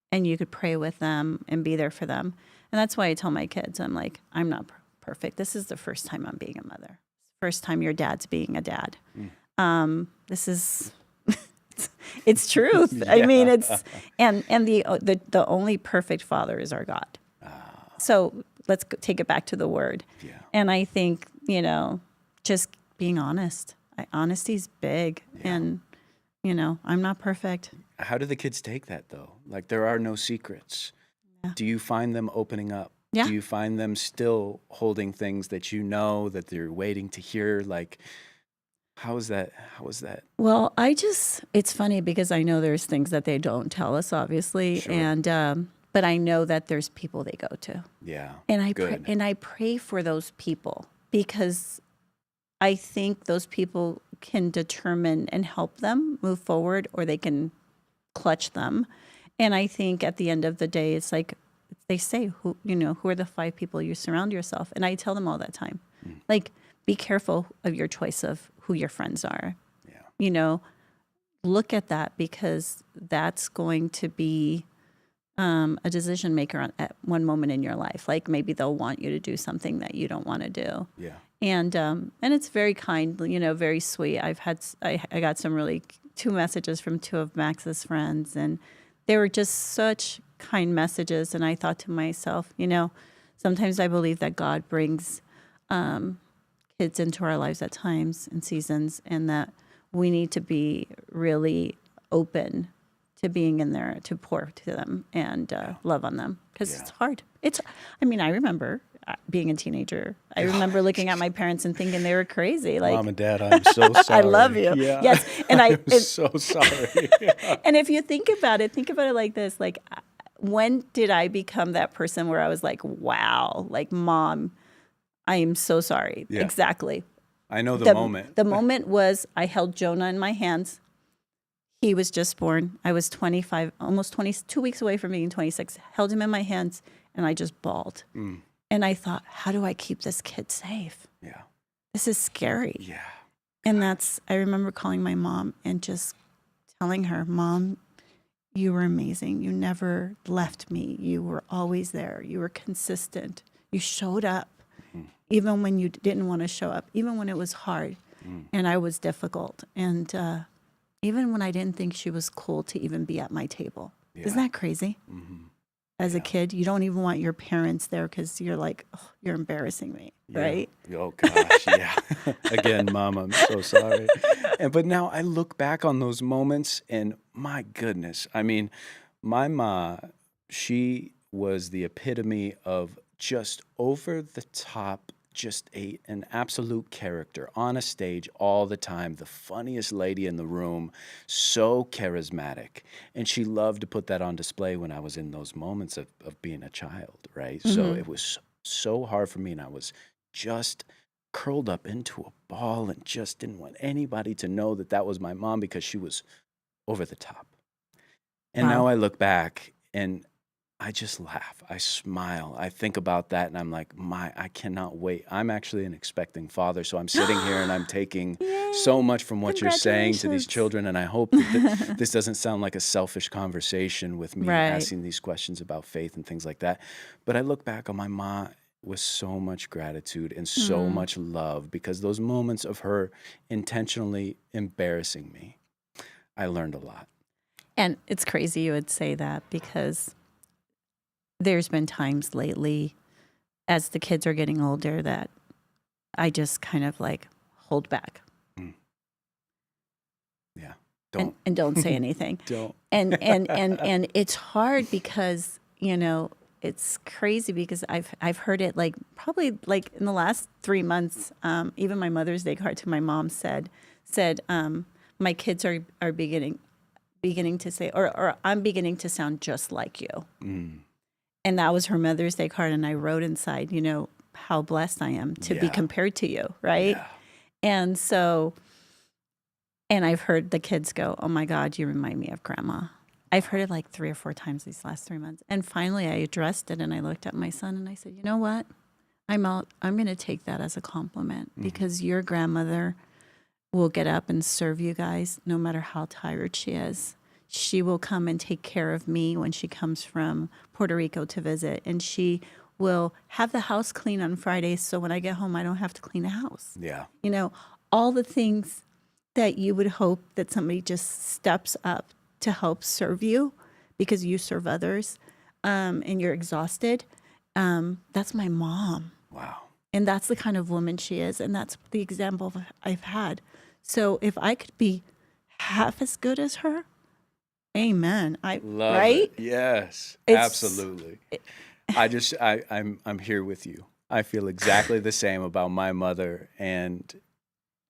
B: And you could pray with them and be there for them. And that's why I tell my kids, I'm like, I'm not perfect. This is the first time I'm being a mother. First time your dad's being a dad. This is, it's truth.
A: Yeah.
B: I mean, it's, and the only perfect father is our God. So let's take it back to the word.
A: Yeah.
B: And I think, just being honest. Honesty's big.
A: Yeah.
B: And, I'm not perfect.
A: How do the kids take that, though? Like, there are no secrets.
B: Yeah.
A: Do you find them opening up?
B: Yeah.
A: Do you find them still holding things that that they're waiting to hear? Like, How was that? How was that?
B: Well, it's funny because I know there's things that they don't tell us, obviously.
A: Sure.
B: And, but I know that there's people they go to.
A: Yeah.
B: And
A: Good.
B: I pray for those people because I think those people can determine and help them move forward, or they can clutch them. And I think at the end of the day, it's like they say, who are the 5 people you surround yourself? And I tell them all that time, like, be careful of your choice of who your friends are.
A: Yeah.
B: Look at that, because that's going to be a decision maker at one moment in your life. Like, maybe they'll want you to do something that you don't want to do.
A: Yeah.
B: And it's very kind, very sweet. I got some really 2 messages from 2 of Max's friends, and they were just such kind messages. And I thought to myself, sometimes I believe that God brings kids into our lives at times and seasons, and that we need to be really open to being in there to pour to them and love on them, because it's hard. I remember being a teenager. I remember looking at my parents and thinking they were crazy. Like,
A: Mom and Dad, I'm so sorry.
B: I love you.
A: Yeah.
B: Yes, and
A: I'm so sorry.
B: and if you think about it like this: like, when did I become that person where I was like, "Wow, like, Mom, I am so sorry."
A: Yeah.
B: Exactly.
A: I know the moment.
B: The moment was I held Jonah in my hands. He was just born. I was 25, almost 22 weeks away from being 26. Held him in my hands, and I just bawled. And I thought, how do I keep this kid safe?
A: Yeah.
B: This is scary.
A: Yeah.
B: And I remember calling my mom and just telling her, Mom, you were amazing. You never left me. You were always there. You were consistent. You showed up, even when you didn't want to show up, even when it was hard and I was difficult. And even when I didn't think she was cool to even be at my table.
A: Yeah.
B: Isn't that crazy? As a kid, you don't even want your parents there because you're like, oh, you're embarrassing me, right?
A: Oh, gosh, yeah. Again, Mom, I'm so sorry. But now I look back on those moments, and my goodness, I mean, my ma, she was the epitome of just over the top, just an absolute character on a stage all the time, the funniest lady in the room, so charismatic. And she loved to put that on display when I was in those moments of being a child, right? So it was so hard for me, and I was just curled up into a ball and just didn't want anybody to know that was my mom, because she was over the top. And now I look back and I just laugh. I smile. I think about that, and I'm like, I cannot wait. I'm actually an expecting father, so I'm sitting here and I'm taking so much from what you're saying to these children, and I hope that this doesn't sound like a selfish conversation with me asking these questions about faith and things like that. But I look back on my mom with so much gratitude and so much love, because those moments of her intentionally embarrassing me, I learned a lot.
B: And it's crazy you would say that, because there's been times lately as the kids are getting older that I just kind of like hold back.
A: Yeah. Don't.
B: And don't say anything.
A: Don't.
B: And it's hard because, it's crazy because I've heard it like probably like in the last 3 months, even my Mother's Day card to my mom said, my kids are beginning to say, or I'm beginning to sound just like you. And that was her Mother's Day card. And I wrote inside, how blessed I am to be compared to you. Right. Yeah. And so, and I've heard the kids go, oh my God, you remind me of Grandma. I've heard it like 3 or 4 times these last 3 months. And finally I addressed it, and I looked at my son and I said, you know what? I'm going to take that as a compliment, because your grandmother will get up and serve you guys no matter how tired she is. She will come and take care of me when she comes from Puerto Rico to visit. And she will have the house clean on Fridays, so when I get home, I don't have to clean the house.
A: Yeah.
B: All the things that you would hope that somebody just steps up to help serve you because you serve others, and you're exhausted. That's my mom.
A: Wow.
B: And that's the kind of woman she is. And that's the example I've had. So if I could be half as good as her, amen.
A: Love
B: right?
A: it. Yes, absolutely. I'm here with you. I feel exactly the same about my mother, and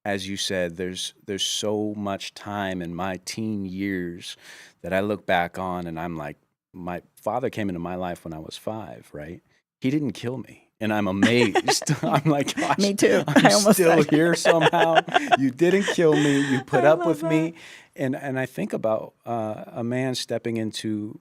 A: as you said, there's so much time in my teen years that I look back on and I'm like, my father came into my life when I was 5, right? He didn't kill me. And I'm amazed. I'm like, gosh,
B: Me too.
A: I'm
B: I almost
A: still
B: died.
A: here somehow. You didn't kill me. You put
B: I
A: up
B: love
A: with me.
B: that.
A: And I think about a man stepping into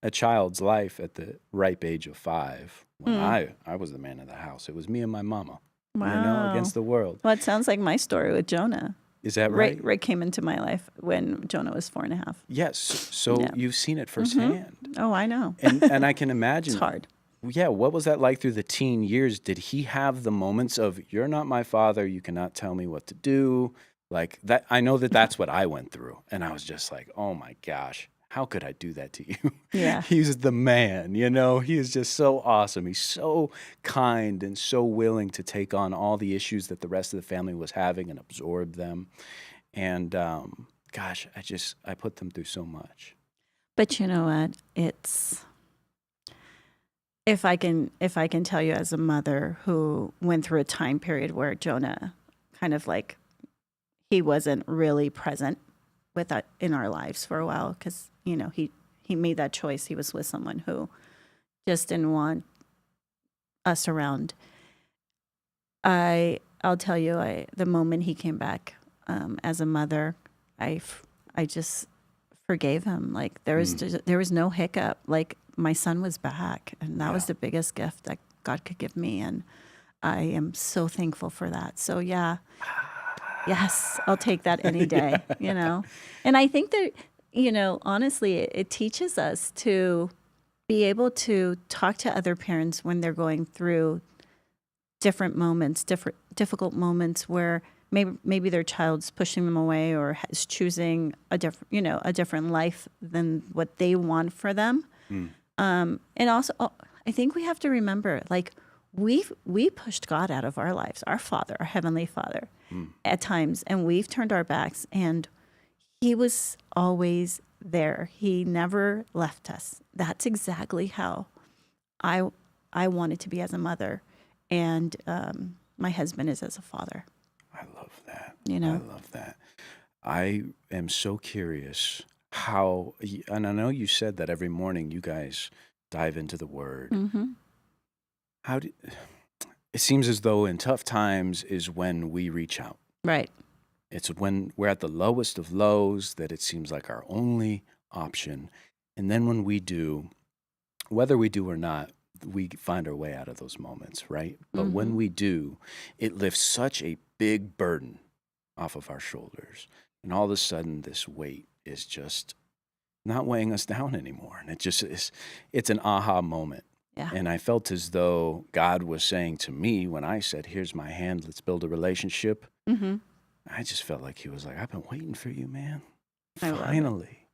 A: a child's life at the ripe age of 5 when I was the man of the house. It was me and my mama,
B: Wow.
A: against the world.
B: Well, it sounds like my story with Jonah.
A: Is that right?
B: Rick came into my life when Jonah was 4.5.
A: Yes. So
B: Yeah.
A: you've seen it firsthand.
B: Oh, I know.
A: And I can imagine.
B: It's hard.
A: Yeah, what was that like through the teen years? Did he have the moments of, you're not my father, you cannot tell me what to do? Like that, I know that that's what I went through. And I was just like, oh my gosh, how could I do that to you?
B: Yeah.
A: He's the man, he is just so awesome. He's so kind and so willing to take on all the issues that the rest of the family was having and absorb them. And gosh, I put them through so much.
B: But you know what? It's if I can tell you as a mother who went through a time period where Jonah kind of like he wasn't really present with that in our lives for a while because he made that choice. He was with someone who just didn't want us around. I'll tell you, the moment he came back as a mother, I just forgave him. Like there was no hiccup. Like my son was back, and that was the biggest gift that God could give me, and I am so thankful for that. So yeah, yes, I'll take that any day. And I think that honestly, it teaches us to be able to talk to other parents when they're going through different moments, difficult moments where maybe their child's pushing them away or is choosing a different life than what they want for them. And also, I think we have to remember, like we pushed God out of our lives, our Father, our Heavenly Father, at times, and we've turned our backs, and He was always there. He never left us. That's exactly how I wanted to be as a mother, and my husband is as a father.
A: I love that.
B: I
A: love that. I am so curious how, and I know you said that every morning you guys dive into the Word.
B: Mm-hmm.
A: It seems as though in tough times is when we reach out.
B: Right.
A: It's when we're at the lowest of lows that it seems like our only option. And then when we do, whether we do or not, we find our way out of those moments, right? But when we do, it lifts such a big burden off of our shoulders. And all of a sudden, this weight is just not weighing us down anymore. And it just is, it's an aha moment.
B: Yeah.
A: And I felt as though God was saying to me when I said, here's my hand, let's build a relationship.
B: Mm-hmm.
A: I just felt like he was like, I've been waiting for you, man.
B: I love it.
A: Finally,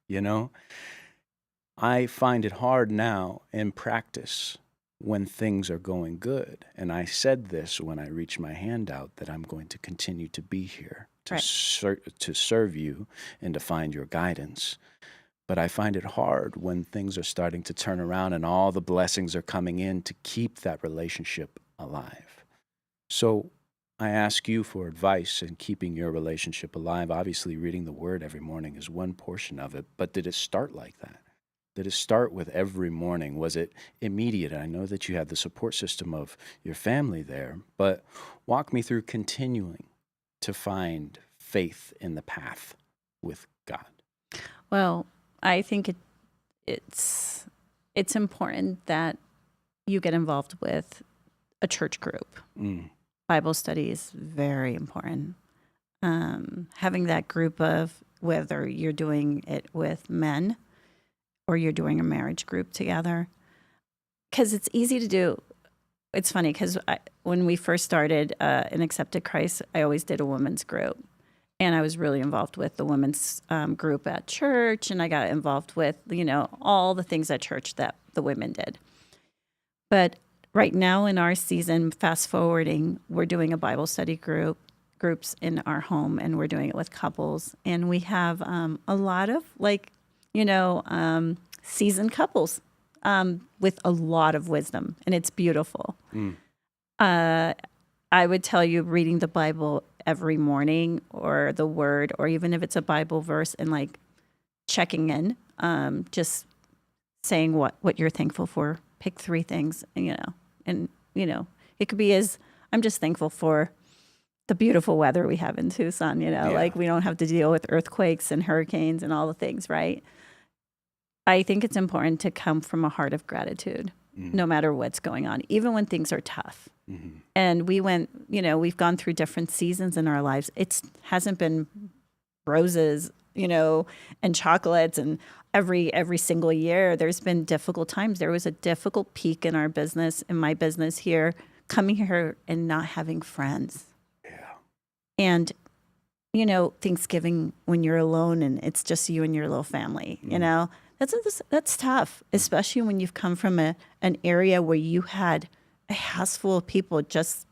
A: I find it hard now in practice when things are going good. And I said this when I reached my hand out, that I'm going to continue to be here to, to serve you and to find your guidance. But I find it hard when things are starting to turn around and all the blessings are coming in to keep that relationship alive. So I ask you for advice in keeping your relationship alive. Obviously, reading the Word every morning is one portion of it, but did it start like that? Did it start with every morning? Was it immediate? I know that you had the support system of your family there, but walk me through continuing to find faith in the path with God.
B: Well, I think it's important that you get involved with a church group. Bible study is very important. Having that group of, whether you're doing it with men or you're doing a marriage group together, because it's easy to do. It's funny because when we first started and accepted Christ, I always did a women's group. And I was really involved with the women's group at church, and I got involved with, all the things at church that the women did. But right now in our season, fast forwarding, we're doing a Bible study groups in our home, and we're doing it with couples. And we have a lot of seasoned couples with a lot of wisdom, and it's beautiful. I would tell you reading the Bible every morning, or the Word, or even if it's a Bible verse, and like checking in, just saying what you're thankful for. Pick 3 things, and it could be as, I'm just thankful for the beautiful weather we have in Tucson, like we don't have to deal with earthquakes and hurricanes and all the things, right? I think it's important to come from a heart of gratitude, no matter what's going on, even when things are tough. And we've gone through different seasons in our lives. It hasn't been roses, and chocolates, and every single year there's been difficult times. There was a difficult peak in my business here, coming here and not having friends. And, Thanksgiving when you're alone and it's just you and your little family, that's tough, especially when you've come from an area where you had a house full of people. Just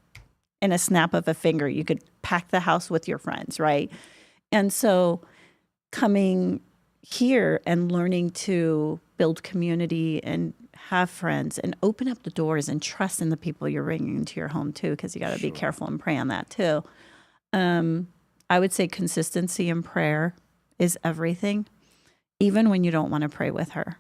B: in a snap of a finger, you could pack the house with your friends, right? And so coming here and learning to build community and have friends and open up the doors and trust in the people you're bringing into your home too, because you got to be careful and pray on that too. I would say consistency in prayer is everything, even when you don't want to pray with her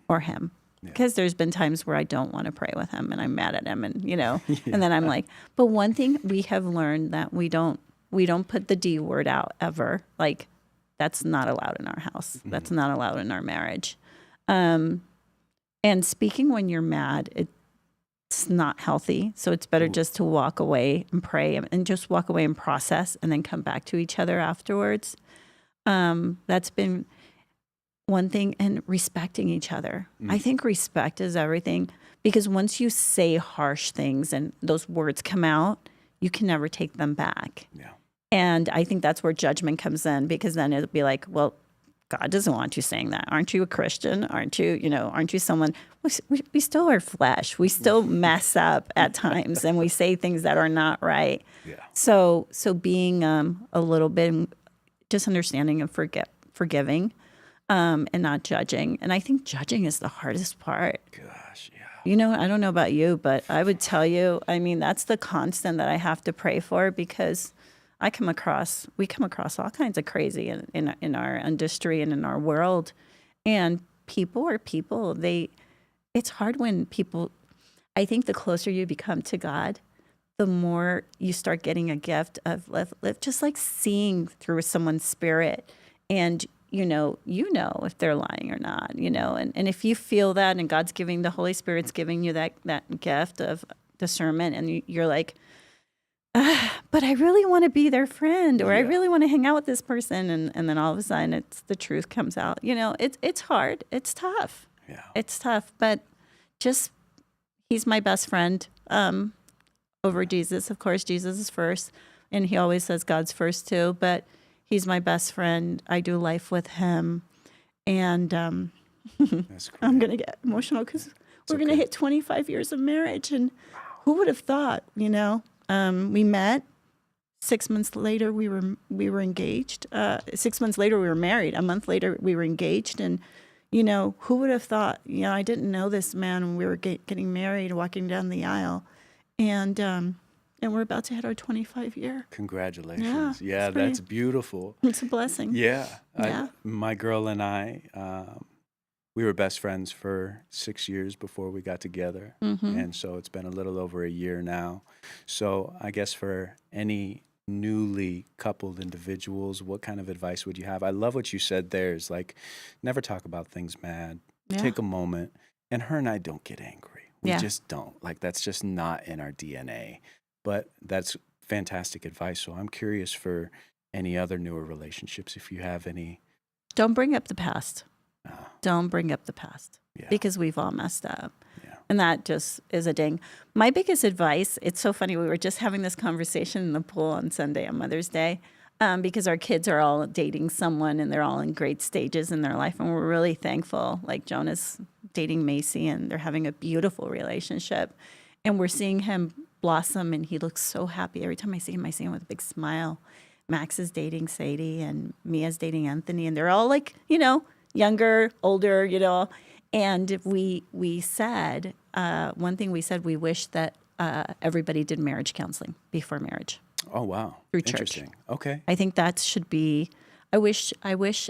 B: or him. Because there's been times where I don't want to pray with him and I'm mad at him, and and then I'm like, but one thing we have learned, that we don't put the D word out ever. Like, that's not allowed in our house. That's not allowed in our marriage. And speaking when you're mad, it's not healthy. So it's better just to walk away and pray and just walk away and process and then come back to each other afterwards. That's been one thing. And respecting each other. I think respect is everything, because once you say harsh things and those words come out, you can never take them back. Yeah. And I think that's where judgment comes in, because then it'll be like, well, God doesn't want you saying that. Aren't you a Christian? Aren't you someone? We still are flesh. We still mess up at times, and we say things that are not right. Yeah. So being a little bit just understanding and forgiving, and not judging. And I think judging is the hardest part. Gosh, yeah. I don't know about you, but I would tell you, that's the constant that I have to pray for, because we come across all kinds of crazy in our industry and in our world, and people are people. It's hard when people. I think the closer you become to God, the more you start getting a gift of just like seeing through someone's spirit, and if they're lying or not, and if you feel that, and God's giving, the Holy Spirit's giving you that gift of discernment, and you're like, but I really want to be their friend, or I really want to hang out with this person. And then all of a sudden the truth comes out. It's hard. It's tough. Yeah. It's tough, but he's my best friend, over Jesus. Of course, Jesus is first, and he always says God's first too, but he's my best friend. I do life with him. And, that's great. I'm going to get emotional, because we're going to hit 25 years of marriage, and who would have thought, we met 6 months later. We were engaged. 6 months later, we were married. A month later, we were engaged. And who would have thought? I didn't know this man when we were getting married, walking down the aisle, and we're about to hit our 25 year.
A: Congratulations! Yeah, that's beautiful.
B: It's a blessing.
A: Yeah, my girl and I. We were best friends for 6 years before we got together. And so it's been a little over a year now. So I guess for any newly coupled individuals, what kind of advice would you have? I love what you said there, is like, never talk about things mad. Yeah. Take a moment. And her and I don't get angry. We just don't. Like, that's just not in our DNA. But that's fantastic advice. So I'm curious for any other newer relationships, if you have any.
B: Don't bring up the past. Don't bring up the past, because we've all messed up. Yeah. And that just is a ding. My biggest advice, it's so funny, we were just having this conversation in the pool on Sunday on Mother's Day, because our kids are all dating someone, and they're all in great stages in their life, and we're really thankful. Like, Jonah's dating Macy, and they're having a beautiful relationship, and we're seeing him blossom, and he looks so happy. Every time I see him with a big smile. Max is dating Sadie, and Mia's dating Anthony, and they're all like, younger, older, and we said, one thing we said, we wish that everybody did marriage counseling before marriage.
A: Oh, wow.
B: Through church.
A: Interesting. Okay.
B: I think that should be. I wish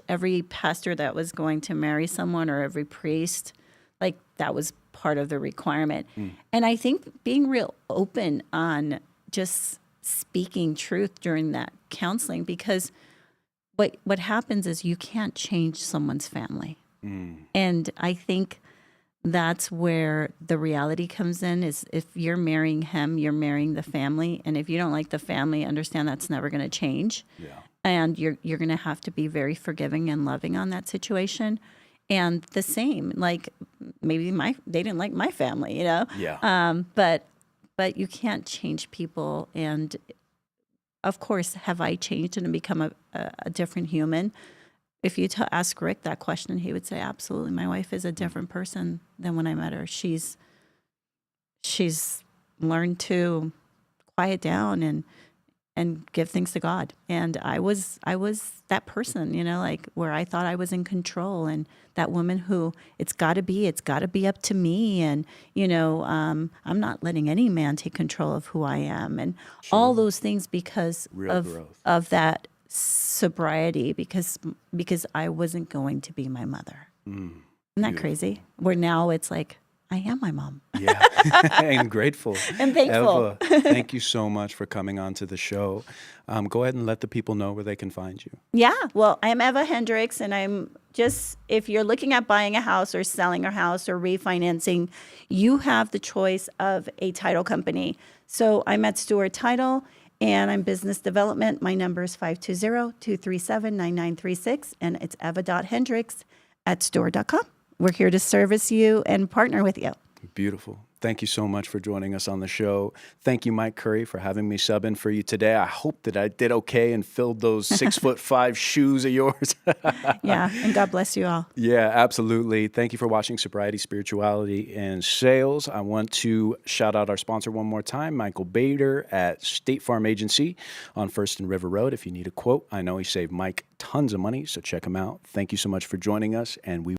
B: every pastor that was going to marry someone, or every priest, like that was part of the requirement. And I think being real open on just speaking truth during that counseling, because what happens is you can't change someone's family. And I think that's where the reality comes in, is if you're marrying him, you're marrying the family. And if you don't like the family, understand that's never going to change.
A: Yeah.
B: And you're going to have to be very forgiving and loving on that situation. And the same, like maybe they didn't like my family, you know?
A: Yeah.
B: But you can't change people. And of course, have I changed and become a different human? If you ask Rick that question, he would say, absolutely. My wife is a different person than when I met her. She's learned to quiet down and give things to God. And I was that person, you know, like where I thought I was in control, and that woman who it's got to be up to me. And, you know, I'm not letting any man take control of who I am, and all those things because of that sobriety, because I wasn't going to be my mother. Isn't that crazy? Where now it's like, I am my mom.
A: Yeah. And grateful.
B: And thankful.
A: Eva, thank you so much for coming on to the show. Go ahead and let the people know where they can find you.
B: Yeah. Well, I'm Eva Hendricks, and I'm just, if you're looking at buying a house or selling a house or refinancing, you have the choice of a title company. So I'm at Stewart Title, and I'm business development. My number is 520-237-9936, and it's eva.hendricks@stewart.com. We're here to service you and partner with you.
A: Beautiful. Thank you so much for joining us on the show. Thank you, Mike Curry, for having me sub in for you today. I hope that I did okay and filled those 6'5" shoes of yours.
B: Yeah, and God bless you all.
A: Yeah, absolutely. Thank you for watching Sobriety, Spirituality, and Sales. I want to shout out our sponsor one more time, Michael Bader at State Farm Agency on First and River Road. If you need a quote, I know he saved Mike tons of money, so check him out. Thank you so much for joining us, and we